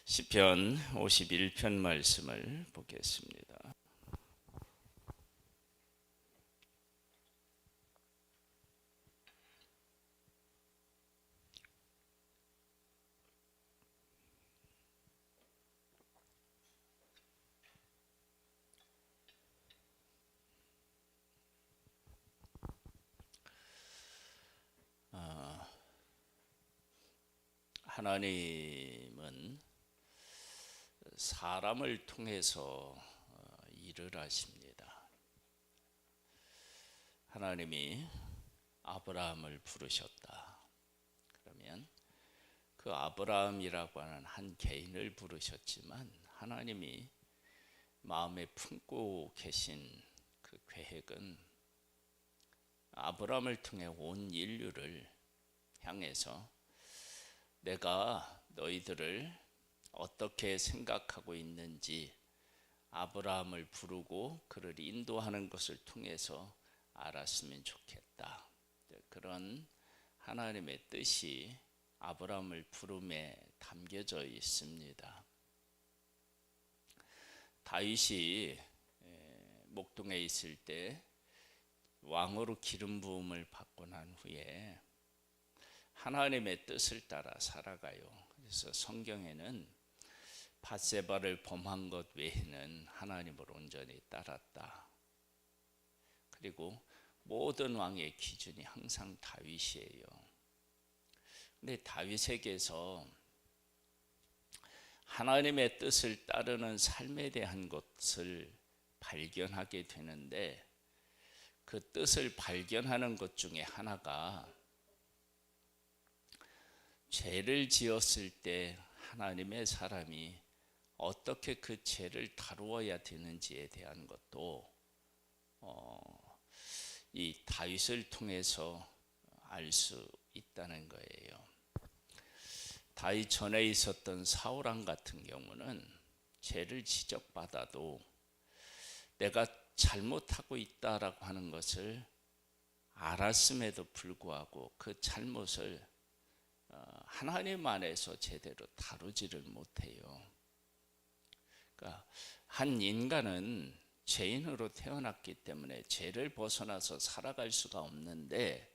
시편 51편 말씀을 보겠습니다. 하나님은 사람을 통해서 일을 하십니다. 하나님이 아브라함을 부르셨다. 그러면 그 아브라함이라고 하는 한 개인을 부르셨지만 하나님이 마음에 품고 계신 그 계획은 아브라함을 통해 온 인류를 향해서 내가 너희들을 어떻게 생각하고 있는지 아브라함을 부르고 그를 인도하는 것을 통해서 알았으면 좋겠다. 그런 하나님의 뜻이 아브라함을 부름에 담겨져 있습니다. 다윗이 목동에 있을 때 왕으로 기름 부음을 받고 난 후에 하나님의 뜻을 따라 살아가요. 그래서 성경에는 밧세바를 범한 것 외에는 하나님을 온전히 따랐다. 그리고 모든 왕의 기준이 항상 다윗이에요. 근데 다윗에게서 하나님의 뜻을 따르는 삶에 대한 것을 발견하게 되는데 그 뜻을 발견하는 것 중에 하나가 죄를 지었을 때 하나님의 사람이 어떻게 그 죄를 다루어야 되는지에 대한 것도 이 다윗을 통해서 알 수 있다는 거예요. 다윗 전에 있었던 사울왕 같은 경우는 죄를 지적받아도 내가 잘못하고 있다라고 하는 것을 알았음에도 불구하고 그 잘못을 하나님 안에서 제대로 다루지를 못해요. 그러니까 한 인간은 죄인으로 태어났기 때문에 죄를 벗어나서 살아갈 수가 없는데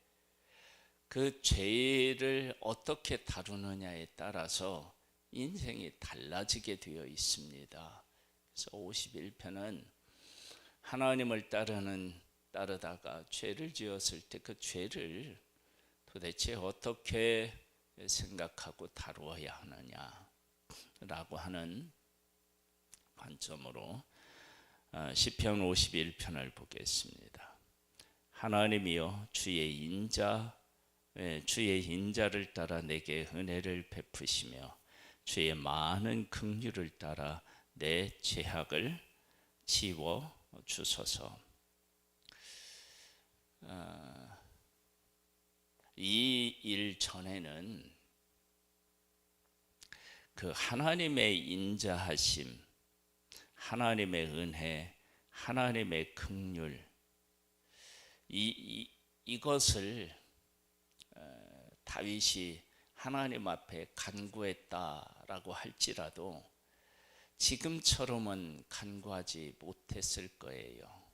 그 죄를 어떻게 다루느냐에 따라서 인생이 달라지게 되어 있습니다. 그래서 51편은 하나님을 따르다가 죄를 지었을 때 그 죄를 도대체 어떻게 생각하고 다루어야 하느냐라고 하는 관점으로 시편 51편을 보겠습니다. 하나님이여 주의 인자를 따라 내게 은혜를 베푸시며 주의 많은 긍휼을 따라 내 죄악을 지워 주소서. 이 일 전에는 그 하나님의 인자하심, 하나님의 은혜, 하나님의 긍휼 이것을 다윗이 하나님 앞에 간구했다라고 할지라도 지금처럼은 간구하지 못했을 거예요.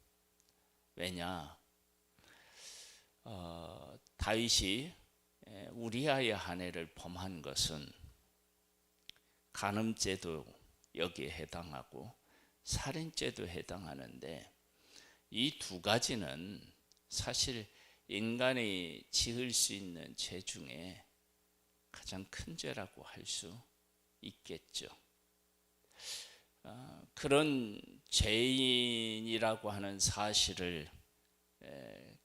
왜냐? 다윗이 우리아의 아내를 범한 것은 간음죄도 여기에 해당하고 살인죄도 해당하는데 이 두 가지는 사실 인간이 지을 수 있는 죄 중에 가장 큰 죄라고 할 수 있겠죠. 그런 죄인이라고 하는 사실을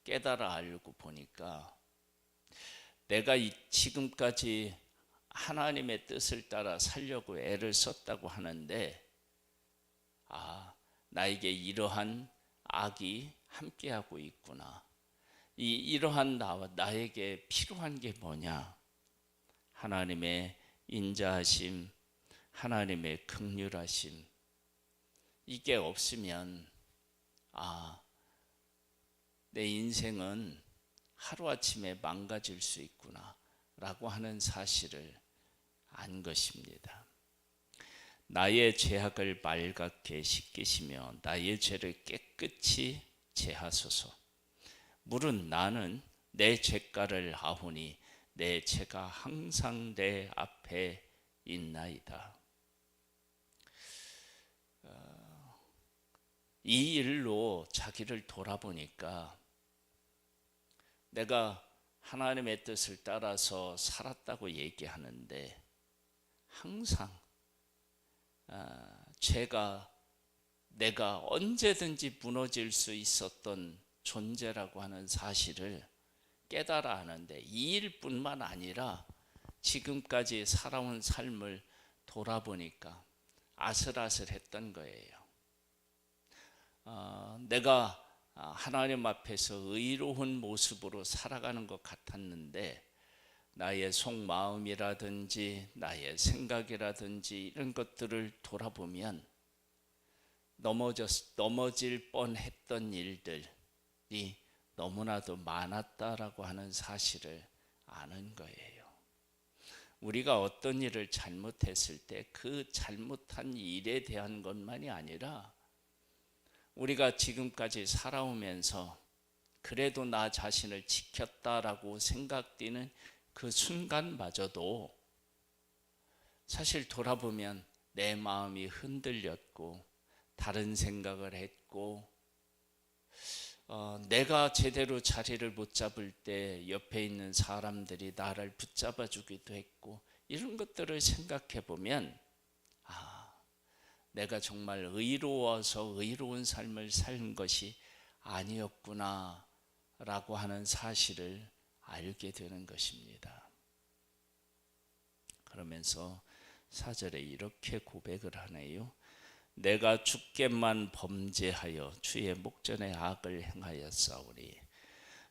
깨달아 알고 보니까 내가 지금까지 하나님의 뜻을 따라 살려고 애를 썼다고 하는데 나에게 이러한 악이 함께하고 있구나. 이러한 나에게 필요한 게 뭐냐? 하나님의 인자하심, 하나님의 긍휼하심 이게 없으면 내 인생은 하루아침에 망가질 수 있구나 라고 하는 사실을 안 것입니다. 나의 죄악을 말갛게 씻기시며 나의 죄를 깨끗이 제하소서. 물은 나는 내 죄가를 아오니 내 죄가 항상 내 앞에 있나이다. 이 일로 자기를 돌아보니까 내가 하나님의 뜻을 따라서 살았다고 얘기하는데 항상 죄가 내가 언제든지 무너질 수 있었던 존재라고 하는 사실을 깨달아 하는데 이 일뿐만 아니라 지금까지 살아온 삶을 돌아보니까 아슬아슬했던 거예요. 내가 하나님 앞에서 의로운 모습으로 살아가는 것 같았는데 나의 속마음이라든지 나의 생각이라든지 이런 것들을 돌아보면 넘어질 뻔했던 일들이 너무나도 많았다라고 하는 사실을 아는 거예요. 우리가 어떤 일을 잘못했을 때 그 잘못한 일에 대한 것만이 아니라 우리가 지금까지 살아오면서 그래도 나 자신을 지켰다라고 생각되는 그 순간마저도 사실 돌아보면 내 마음이 흔들렸고 다른 생각을 했고 내가 제대로 자리를 못 잡을 때 옆에 있는 사람들이 나를 붙잡아 주기도 했고 이런 것들을 생각해 보면 내가 정말 의로워서 의로운 삶을 산 것이 아니었구나 라고 하는 사실을 알게 되는 것입니다. 그러면서 4절에 이렇게 고백을 하네요. 내가 주께만 범죄하여 주의 목전에 악을 행하였사오니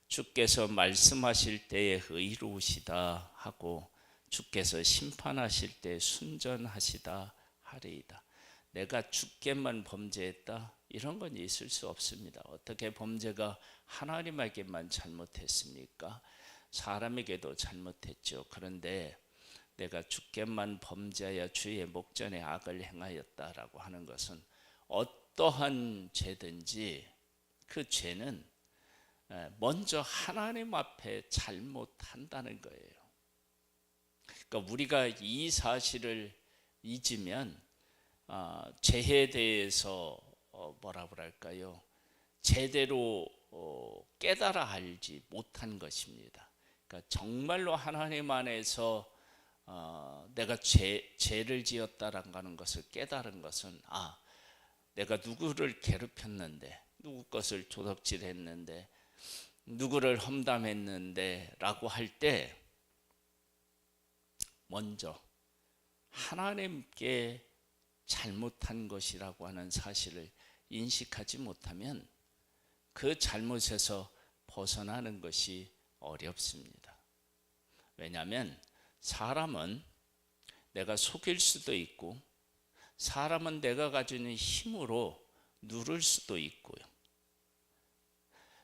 주께서 말씀하실 때에 의로우시다 하고 주께서 심판하실 때 순전하시다 하리이다. 내가 주께만 범죄했다 이런 건 있을 수 없습니다. 어떻게 범죄가 하나님에게만 잘못했습니까? 사람에게도 잘못했죠. 그런데 내가 주께만 범죄하여 주의 목전에 악을 행하였다라고 하는 것은 어떠한 죄든지 그 죄는 먼저 하나님 앞에 잘못한다는 거예요. 그러니까 우리가 이 사실을 잊으면 죄에 대해서 뭐라 그럴까요? 제대로 깨달아 알지 못한 것입니다. 그러니까 정말로 하나님 안에서 내가 죄를 지었다라는 것을 깨달은 것은 내가 누구를 괴롭혔는데 누구 것을 도둑질했는데 누구를 험담했는데 라고 할 때 먼저 하나님께 잘못한 것이라고 하는 사실을 인식하지 못하면 그 잘못에서 벗어나는 것이 어렵습니다. 왜냐하면 사람은 내가 속일 수도 있고 사람은 내가 가지는 힘으로 누를 수도 있고요.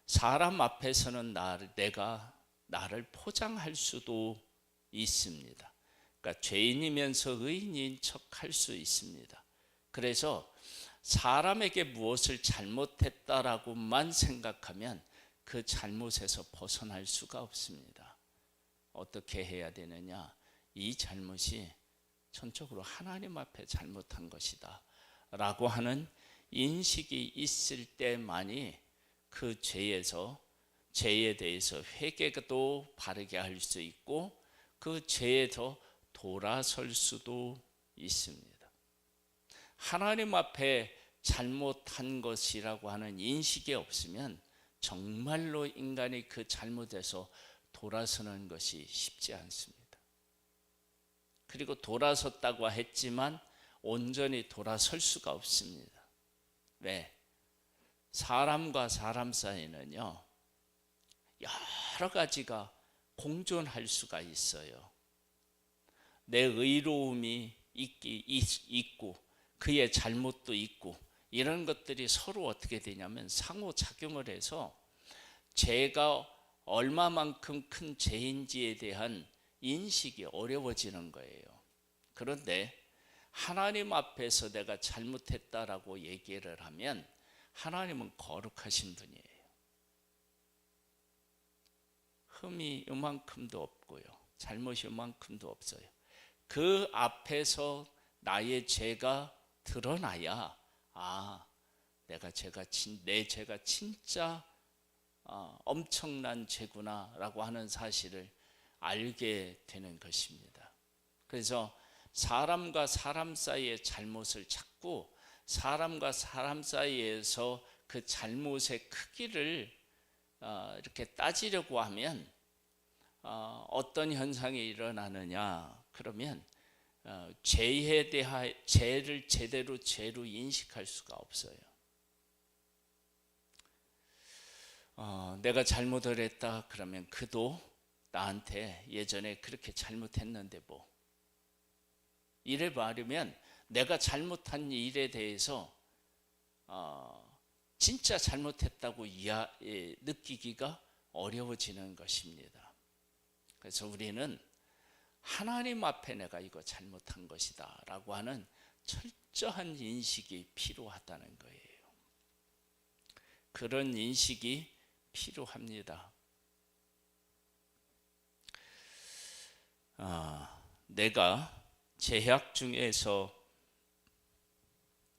사람 앞에서는 내가 나를 포장할 수도 있습니다. 그러니까 죄인이면서 의인인 척할 수 있습니다. 그래서 사람에게 무엇을 잘못했다라고만 생각하면 그 잘못에서 벗어날 수가 없습니다. 어떻게 해야 되느냐? 이 잘못이 전적으로 하나님 앞에 잘못한 것이다 라고 하는 인식이 있을 때만이 그 죄에 대해서 회개도 바르게 할 수 있고 그 죄에서 돌아설 수도 있습니다. 하나님 앞에 잘못한 것이라고 하는 인식이 없으면 정말로 인간이 그 잘못에서 돌아서는 것이 쉽지 않습니다. 그리고 돌아섰다고 했지만 온전히 돌아설 수가 없습니다. 왜? 사람과 사람 사이는요, 여러 가지가 공존할 수가 있어요. 내 의로움이 있고 그의 잘못도 있고 이런 것들이 서로 어떻게 되냐면 상호작용을 해서 죄가 얼마만큼 큰 죄인지에 대한 인식이 어려워지는 거예요. 그런데 하나님 앞에서 내가 잘못했다라고 얘기를 하면 하나님은 거룩하신 분이에요. 흠이 요만큼도 없고요, 잘못이 요만큼도 없어요. 그 앞에서 나의 죄가 드러나야 내 죄가 진짜 엄청난 죄구나라고 하는 사실을 알게 되는 것입니다. 그래서 사람과 사람 사이의 잘못을 찾고 사람과 사람 사이에서 그 잘못의 크기를 이렇게 따지려고 하면 어떤 현상이 일어나느냐 그러면 죄를 제대로 죄로 인식할 수가 없어요. 내가 잘못을 했다 그러면 그도 나한테 예전에 그렇게 잘못했는데 뭐 이래 말하면 내가 잘못한 일에 대해서 진짜 잘못했다고 느끼기가 어려워지는 것입니다. 그래서 우리는 하나님 앞에 내가 이거 잘못한 것이다 라고 하는 철저한 인식이 필요하다는 거예요. 그런 인식이 필요합니다. 내가 제약 중에서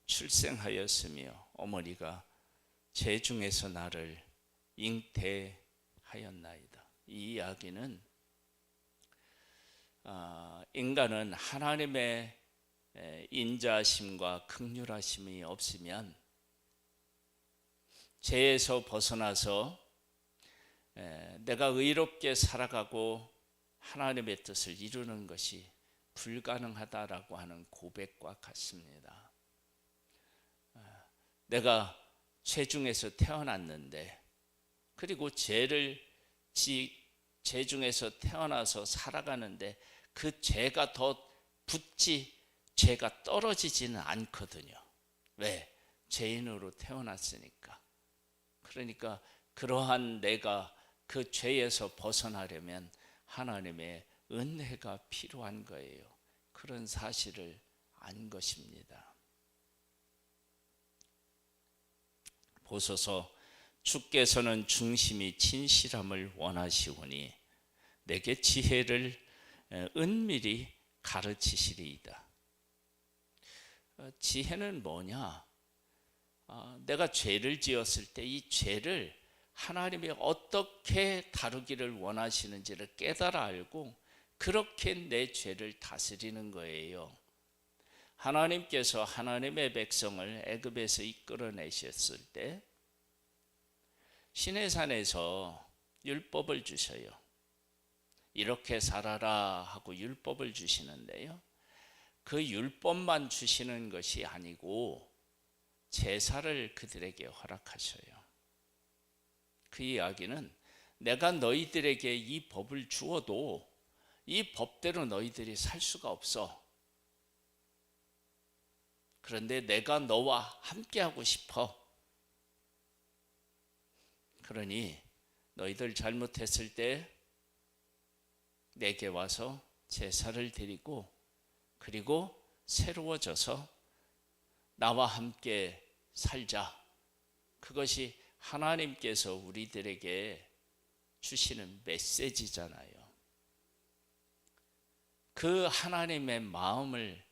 출생하였으며 어머니가 제 중에서 나를 잉태하였나이다. 이 이야기는 인간은 하나님의 인자하심과 긍휼하심이 없으면 죄에서 벗어나서 내가 의롭게 살아가고 하나님의 뜻을 이루는 것이 불가능하다라고 하는 고백과 같습니다. 내가 죄 중에서 태어났는데 그리고 죄 중에서 태어나서 살아가는데 그 죄가 더 붙지 죄가 떨어지지는 않거든요. 왜? 죄인으로 태어났으니까. 그러니까 그러한 내가 그 죄에서 벗어나려면 하나님의 은혜가 필요한 거예요. 그런 사실을 안 것입니다. 보소서, 주께서는 중심이 진실함을 원하시오니 내게 지혜를 은밀히 가르치시리이다. 지혜는 뭐냐? 내가 죄를 지었을 때 이 죄를 하나님이 어떻게 다루기를 원하시는지를 깨달아 알고 그렇게 내 죄를 다스리는 거예요. 하나님께서 하나님의 백성을 애굽에서 이끌어내셨을 때 시내산에서 율법을 주셔요. 이렇게 살아라 하고 율법을 주시는데요, 그 율법만 주시는 것이 아니고 제사를 그들에게 허락하셔요. 그 이야기는 내가 너희들에게 이 법을 주어도 이 법대로 너희들이 살 수가 없어. 그런데 내가 너와 함께하고 싶어. 그러니 너희들 잘못했을 때 내게 와서 제사를 드리고 그리고 새로워져서 나와 함께 살자. 그것이 하나님께서 우리들에게 주시는 메시지잖아요. 그 하나님의 마음을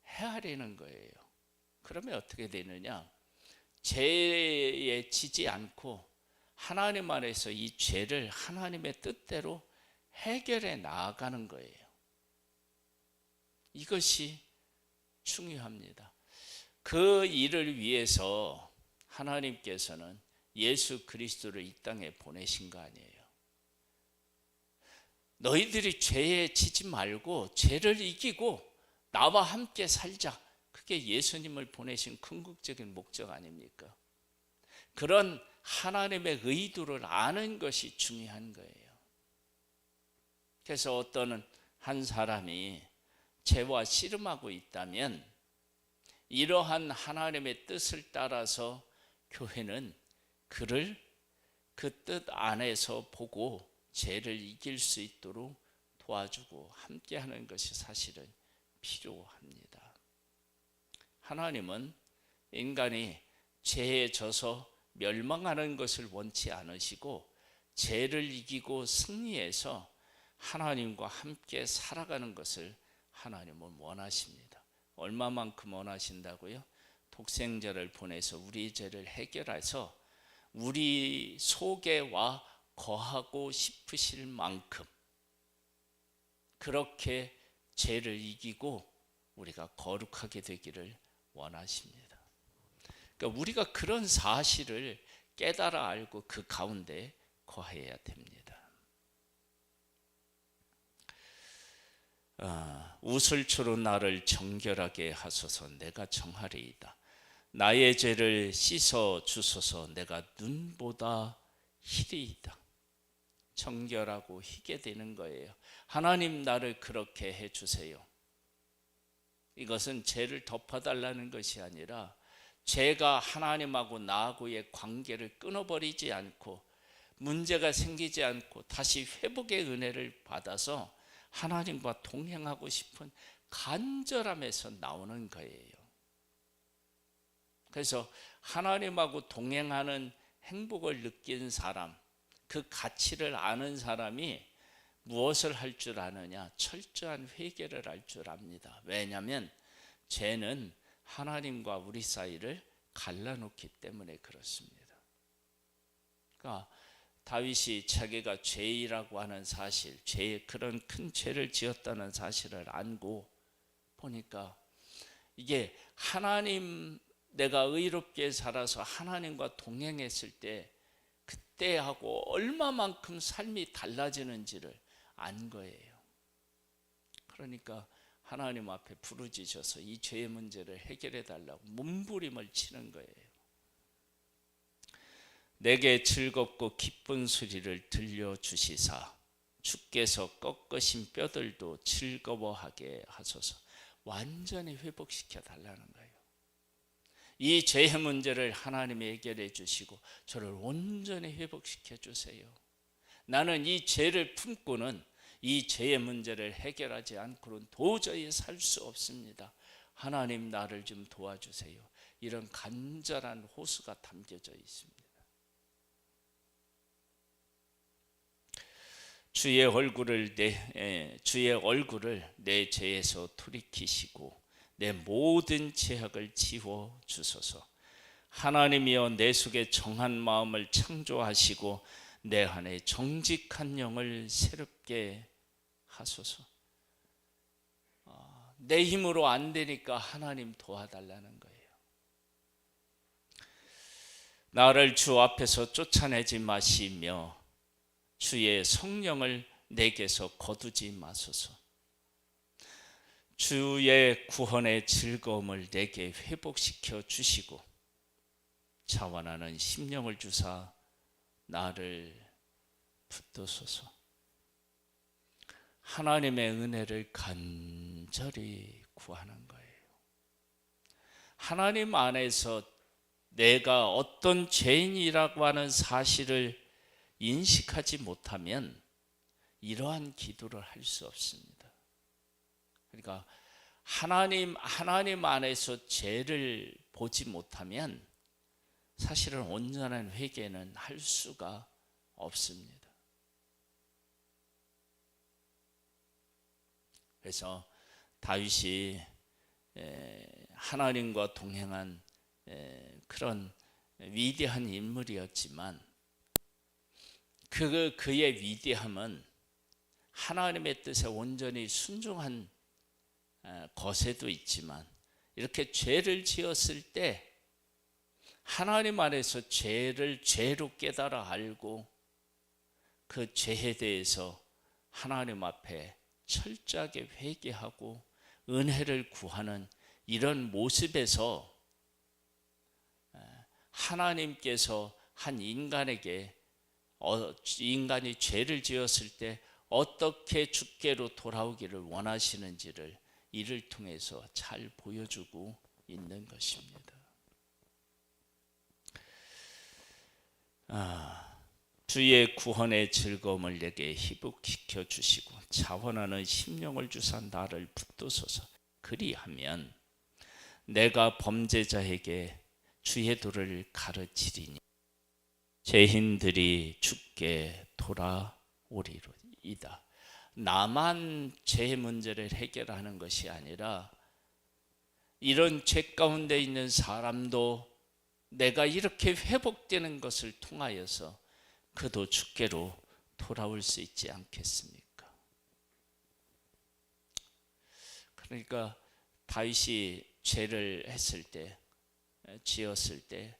헤아리는 거예요. 그러면 어떻게 되느냐? 죄에 지지 않고 하나님 안에서 이 죄를 하나님의 뜻대로 해결해 나아가는 거예요. 이것이 중요합니다. 그 일을 위해서 하나님께서는 예수 그리스도를 이 땅에 보내신 거 아니에요. 너희들이 죄에 지지 말고 죄를 이기고 나와 함께 살자. 그게 예수님을 보내신 궁극적인 목적 아닙니까? 그런 하나님의 의도를 아는 것이 중요한 거예요. 그래서 어떤 한 사람이 죄와 씨름하고 있다면 이러한 하나님의 뜻을 따라서 교회는 그를 그 뜻 안에서 보고 죄를 이길 수 있도록 도와주고 함께하는 것이 사실은 필요합니다. 하나님은 인간이 죄에 져서 멸망하는 것을 원치 않으시고 죄를 이기고 승리해서 하나님과 함께 살아가는 것을 하나님은 원하십니다. 얼마만큼 원하신다고요? 독생자를 보내서 우리 죄를 해결해서 우리 속에 와 거하고 싶으실 만큼 그렇게 죄를 이기고 우리가 거룩하게 되기를 원하십니다. 그러니까 우리가 그런 사실을 깨달아 알고 그 가운데 거해야 됩니다. 우슬초로 나를 정결하게 하소서. 내가 정하리이다. 나의 죄를 씻어 주소서. 내가 눈보다 희리이다. 정결하고 희게 되는 거예요. 하나님 나를 그렇게 해주세요. 이것은 죄를 덮어달라는 것이 아니라 죄가 하나님하고 나하고의 관계를 끊어버리지 않고 문제가 생기지 않고 다시 회복의 은혜를 받아서 하나님과 동행하고 싶은 간절함에서 나오는 거예요. 그래서 하나님하고 동행하는 행복을 느낀 사람, 그 가치를 아는 사람이 무엇을 할 줄 아느냐? 철저한 회개를 할 줄 압니다. 왜냐하면 죄는 하나님과 우리 사이를 갈라놓기 때문에 그렇습니다. 그러니까 다윗이 자기가 죄이라고 하는 사실, 그런 큰 죄를 지었다는 사실을 알고 보니까 이게 하나님, 내가 의롭게 살아서 하나님과 동행했을 때 그때하고 얼마만큼 삶이 달라지는지를 안 거예요. 그러니까 하나님 앞에 부르짖어서 이 죄의 문제를 해결해 달라고 몸부림을 치는 거예요. 내게 즐겁고 기쁜 소리를 들려주시사 주께서 꺾으신 뼈들도 즐거워하게 하소서. 완전히 회복시켜 달라는 거예요. 이 죄의 문제를 하나님이 해결해 주시고 저를 온전히 회복시켜 주세요. 나는 이 죄를 품고는 이 죄의 문제를 해결하지 않고는 도저히 살 수 없습니다. 하나님 나를 좀 도와주세요. 이런 간절한 호소가 담겨져 있습니다. 주의 얼굴을 내 죄에서 돌이키시고 내 모든 죄악을 지워 주소서. 하나님이여 내 속에 정한 마음을 창조하시고 내 안에 정직한 영을 새롭게 하소서. 내 힘으로 안 되니까 하나님 도와달라는 거예요. 나를 주 앞에서 쫓아내지 마시며 주의 성령을 내게서 거두지 마소서. 주의 구원의 즐거움을 내게 회복시켜 주시고 자원하는 심령을 주사 나를 붙드소서. 하나님의 은혜를 간절히 구하는 거예요. 하나님 안에서 내가 어떤 죄인이라고 하는 사실을 인식하지 못하면 이러한 기도를 할 수 없습니다. 그러니까 하나님 안에서 죄를 보지 못하면 사실은 온전한 회개는 할 수가 없습니다. 그래서 다윗이 하나님과 동행한 그런 위대한 인물이었지만 그의 위대함은 하나님의 뜻에 온전히 순종한 것에도 있지만 이렇게 죄를 지었을 때 하나님 안에서 죄를 죄로 깨달아 알고 그 죄에 대해서 하나님 앞에 철저하게 회개하고 은혜를 구하는 이런 모습에서 하나님께서 한 인간에게 인간이 죄를 지었을 때 어떻게 주께로 돌아오기를 원하시는지를 이를 통해서 잘 보여주고 있는 것입니다. 주의 구원의 즐거움을 내게 희복시켜 주시고 자원하는 심령을 주사 나를 붙드소서. 그리하면 내가 범죄자에게 주의 도를 가르치리니 죄인들이 주께 돌아오리로이다. 나만 죄 문제를 해결하는 것이 아니라 이런 죄 가운데 있는 사람도 내가 이렇게 회복되는 것을 통하여서 그도 주께로 돌아올 수 있지 않겠습니까? 그러니까 다윗이 죄를 했을 때, 지었을 때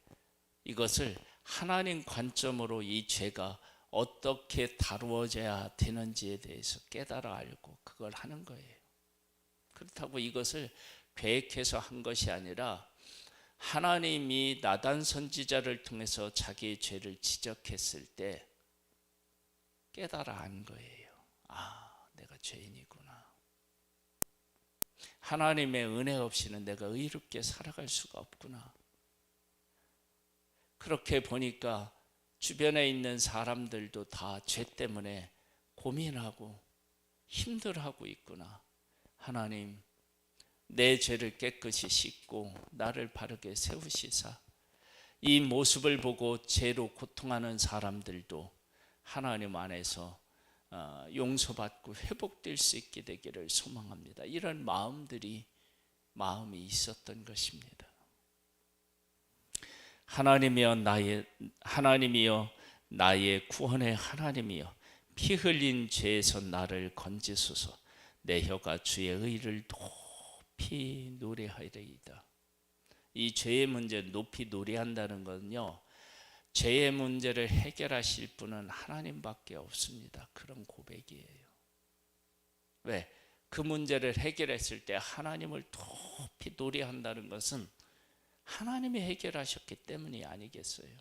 이것을 하나님 관점으로 이 죄가 어떻게 다루어져야 되는지에 대해서 깨달아 알고 그걸 하는 거예요. 그렇다고 이것을 계획해서 한 것이 아니라 하나님이 나단 선지자를 통해서 자기의 죄를 지적했을 때 깨달아 안 거예요. 아, 내가 죄인이구나. 하나님의 은혜 없이는 내가 의롭게 살아갈 수가 없구나. 그렇게 보니까 주변에 있는 사람들도 다 죄 때문에 고민하고 힘들어하고 있구나. 하나님, 내 죄를 깨끗이 씻고 나를 바르게 세우시사 이 모습을 보고 죄로 고통하는 사람들도 하나님 안에서 용서받고 회복될 수 있게 되기를 소망합니다. 이런 마음이 있었던 것입니다. 하나님이여 나의 구원의 하나님이여 피 흘린 죄에서 나를 건지소서. 내 혀가 주의 의를 높이 노래하리이다. 이 죄의 문제 높이 노래한다는 것은요, 죄의 문제를 해결하실 분은 하나님밖에 없습니다. 그런 고백이에요. 왜? 그 문제를 해결했을 때 하나님을 높이 노래한다는 것은 하나님이 해결하셨기 때문이 아니겠어요?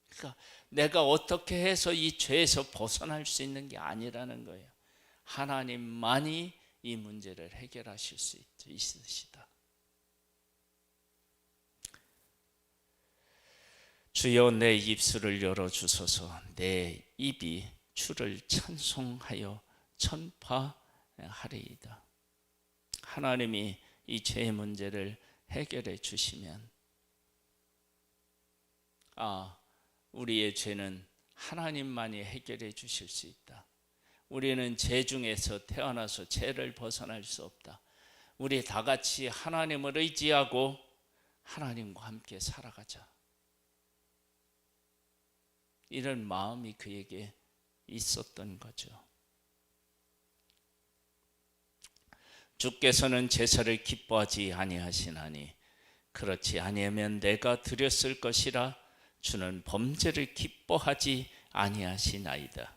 그러니까 내가 어떻게 해서 이 죄에서 벗어날 수 있는 게 아니라는 거예요. 하나님만이 이 문제를 해결하실 수 있으시다. 주여 내 입술을 열어주소서. 내 입이 주를 찬송하여 전파하리이다. 하나님이 이 죄의 문제를 해결해 주시면 우리의 죄는 하나님만이 해결해 주실 수 있다. 우리는 죄 중에서 태어나서 죄를 벗어날 수 없다. 우리 다 같이 하나님을 의지하고 하나님과 함께 살아가자. 이런 마음이 그에게 있었던 거죠. 주께서는 제사를 기뻐하지 아니하시나니 그렇지 아니하면 내가 드렸을 것이라. 주는 범죄를 기뻐하지 아니하시나이다.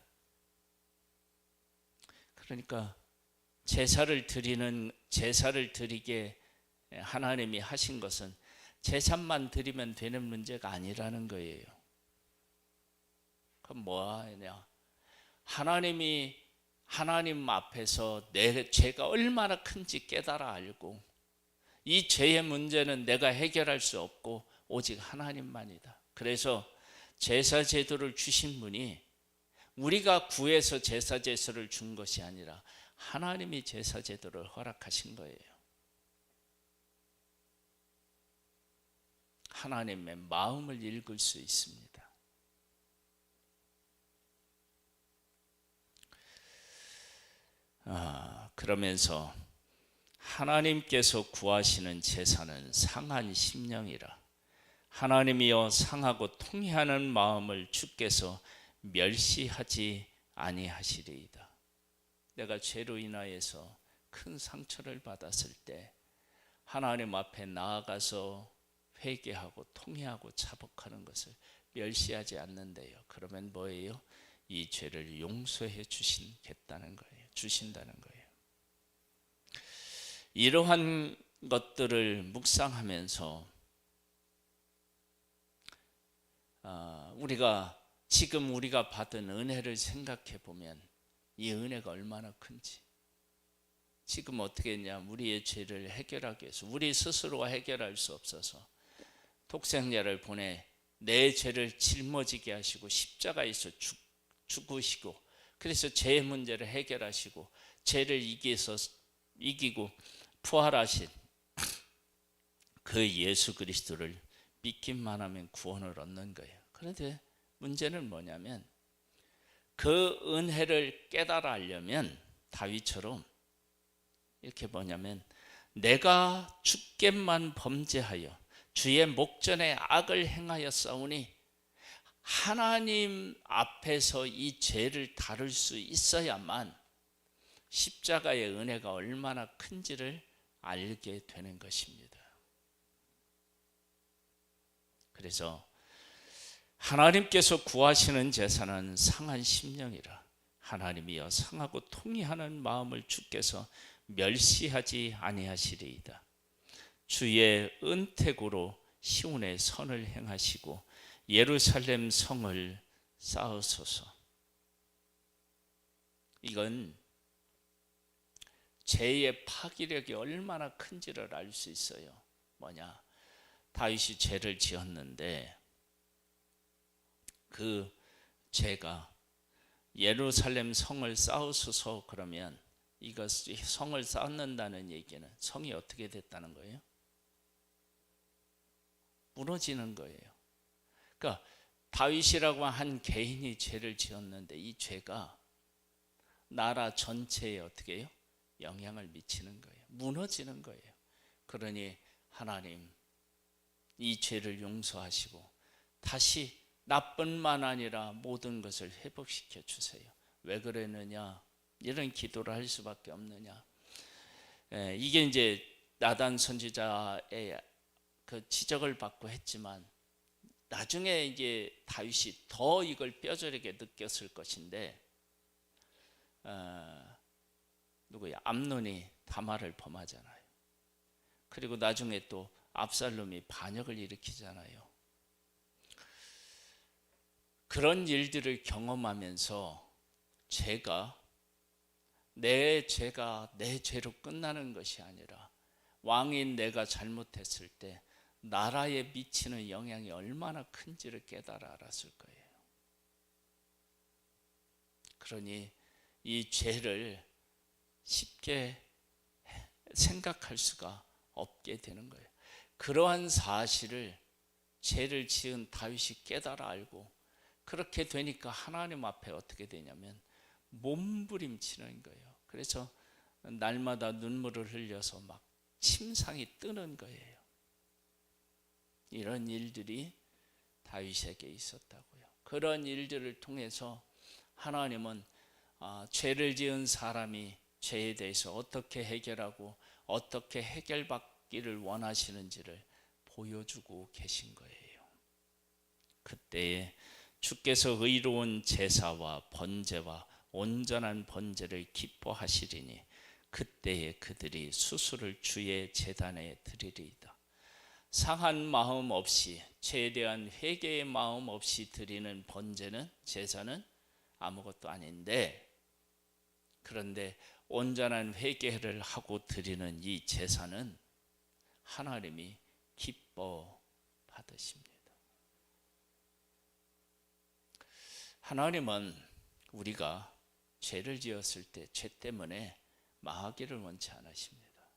그러니까 제사를 드리게 하나님이 하신 것은 제사만 드리면 되는 문제가 아니라는 거예요. 그럼 뭐하냐? 하나님 앞에서 내 죄가 얼마나 큰지 깨달아 알고 이 죄의 문제는 내가 해결할 수 없고 오직 하나님만이다. 그래서 제사 제도를 주신 분이 우리가 구해서 제사 제도를 준 것이 아니라 하나님이 제사 제도를 허락하신 거예요. 하나님의 마음을 읽을 수 있습니다. 그러면서 하나님께서 구하시는 제사는 상한 심령이라. 하나님이여 상하고 통회하는 마음을 주께서 멸시하지 아니하시리이다. 내가 죄로 인하여서 큰 상처를 받았을 때 하나님 앞에 나아가서 회개하고 통회하고 자복하는 것을 멸시하지 않는데요. 그러면 뭐예요? 이 죄를 용서해 주신다는 거예요. 이러한 것들을 묵상하면서 우리가 받은 은혜를 생각해 보면 이 은혜가 얼마나 큰지. 지금 어떻게 했냐? 우리의 죄를 해결하기 위해서 우리 스스로가 해결할 수 없어서 독생자를 보내 내 죄를 짊어지게 하시고 십자가에서 죽으시고, 그래서 죄의 문제를 해결하시고 죄를 이기고 부활하신 그 예수 그리스도를 믿기만 하면 구원을 얻는 거예요. 그런데 문제는 뭐냐면, 그 은혜를 깨달아 알려면 다윗처럼 이렇게 뭐냐면, 내가 주께만 범죄하여 주의 목전에 악을 행하여 싸우니, 하나님 앞에서 이 죄를 다룰 수 있어야만 십자가의 은혜가 얼마나 큰지를 알게 되는 것입니다. 그래서 하나님께서 구하시는 제사는 상한 심령이라 하나님이여 상하고 통회하는 마음을 주께서 멸시하지 아니하시리이다. 주의 은택으로 시온의 선을 행하시고 예루살렘 성을 쌓으소서. 이건 죄의 파기력이 얼마나 큰지를 알 수 있어요. 뭐냐? 다윗이 죄를 지었는데 그 죄가 예루살렘 성을 쌓으소서, 그러면 이것이 성을 쌓는다는 얘기는 성이 어떻게 됐다는 거예요? 무너지는 거예요. 그러니까 다윗이라고 한 개인이 죄를 지었는데 이 죄가 나라 전체에 어떻게 해요? 영향을 미치는 거예요. 무너지는 거예요. 그러니 하나님, 이 죄를 용서하시고 다시 나뿐만 아니라 모든 것을 회복시켜 주세요. 왜 그랬느냐? 이런 기도를 할 수밖에 없느냐? 이게 이제 나단 선지자의 그 지적을 받고 했지만, 나중에 이제 다윗이 더 이걸 뼈저리게 느꼈을 것인데, 누구야? 암논이 다말을 범하잖아요. 그리고 나중에 또 압살롬이 반역을 일으키잖아요. 그런 일들을 경험하면서 내 죄가 내 죄로 끝나는 것이 아니라 왕인 내가 잘못했을 때 나라에 미치는 영향이 얼마나 큰지를 깨달아 알았을 거예요. 그러니 이 죄를 쉽게 생각할 수가 없게 되는 거예요. 그러한 사실을 죄를 지은 다윗이 깨달아 알고, 그렇게 되니까 하나님 앞에 어떻게 되냐면 몸부림치는 거예요. 그래서 날마다 눈물을 흘려서 막 침상이 뜨는 거예요. 이런 일들이 다윗에게 있었다고요. 그런 일들을 통해서 하나님은 죄를 지은 사람이 죄에 대해서 어떻게 해결하고 어떻게 해결받기를 원하시는지를 보여주고 계신 거예요. 그때에 주께서 의로운 제사와 번제와 온전한 번제를 기뻐하시리니 그때에 그들이 수수를 주의 제단에 드리리이다. 상한 마음 없이, 죄에 대한 회개의 마음 없이 드리는 번제는, 제사는 아무것도 아닌데, 그런데 온전한 회개를 하고 드리는 이 제사는 하나님이 기뻐 받으십니다. 하나님은 우리가 죄를 지었을 때 죄 때문에 망하기를 원치 않으십니다.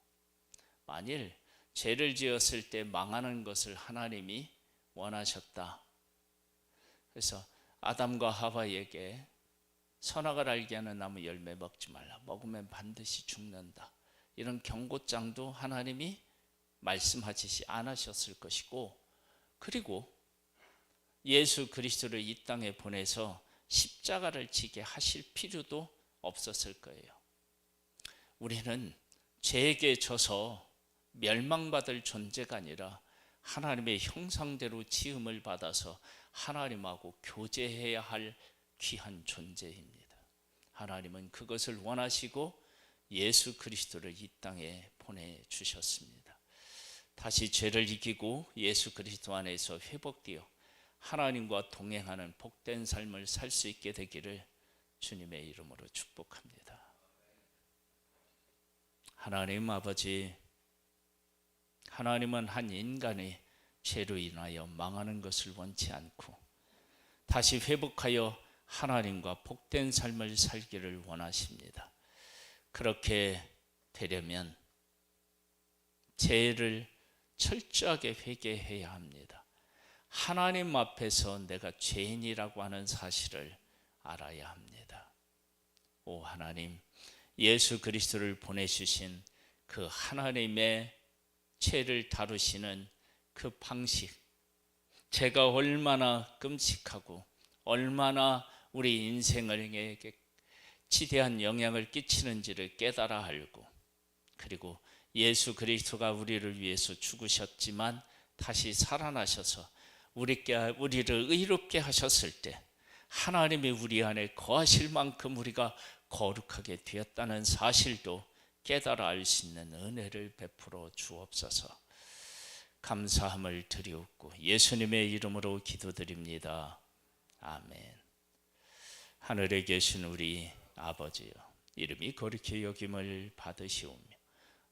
만일 죄를 지었을 때 망하는 것을 하나님이 원하셨다. 그래서 아담과 하와에게 선악을 알게 하는 나무 열매 먹지 말라. 먹으면 반드시 죽는다. 이런 경고장도 하나님이 말씀하시지 않으셨을 것이고, 그리고 예수 그리스도를 이 땅에 보내서 십자가를 지게 하실 필요도 없었을 거예요. 우리는 죄에게 져서 멸망받을 존재가 아니라 하나님의 형상대로 지음을 받아서 하나님하고 교제해야 할 귀한 존재입니다. 하나님은 그것을 원하시고 예수 그리스도를 이 땅에 보내주셨습니다. 다시 죄를 이기고 예수 그리스도 안에서 회복되어 하나님과 동행하는 복된 삶을 살 수 있게 되기를 주님의 이름으로 축복합니다. 하나님 아버지, 하나님은 한 인간이 죄로 인하여 망하는 것을 원치 않고 다시 회복하여 하나님과 복된 삶을 살기를 원하십니다. 그렇게 되려면 죄를 철저하게 회개해야 합니다. 하나님 앞에서 내가 죄인이라고 하는 사실을 알아야 합니다. 오 하나님, 예수 그리스도를 보내주신 그 하나님의 죄를 다루시는 그 방식, 죄가 얼마나 끔찍하고 얼마나 우리 인생에게 지대한 영향을 끼치는지를 깨달아 알고, 그리고 예수 그리스도가 우리를 위해서 죽으셨지만 다시 살아나셔서 우리를 의롭게 하셨을 때 하나님이 우리 안에 거하실 만큼 우리가 거룩하게 되었다는 사실도 깨달아 알 수 있는 은혜를 베풀어 주옵소서. 감사함을 드리옵고 예수님의 이름으로 기도드립니다. 아멘. 하늘에 계신 우리 아버지여, 이름이 거룩히 여김을 받으시오며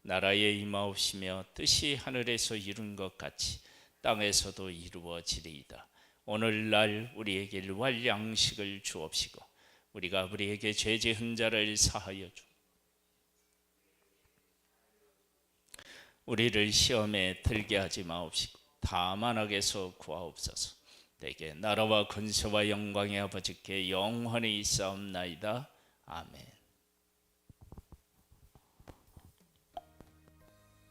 나라에 임하옵시며 뜻이 하늘에서 이룬 것 같이 땅에서도 이루어지리이다. 오늘날 우리에게 일용할 양식을 주옵시고 우리가 우리에게 죄 지은 자를 사하여 주 우리를 시험에 들게 하지 마옵시고 다만 악에서 구하옵소서. 내게 나라와 권세와 영광의 아버지께 영원히 있사옵나이다. 아멘.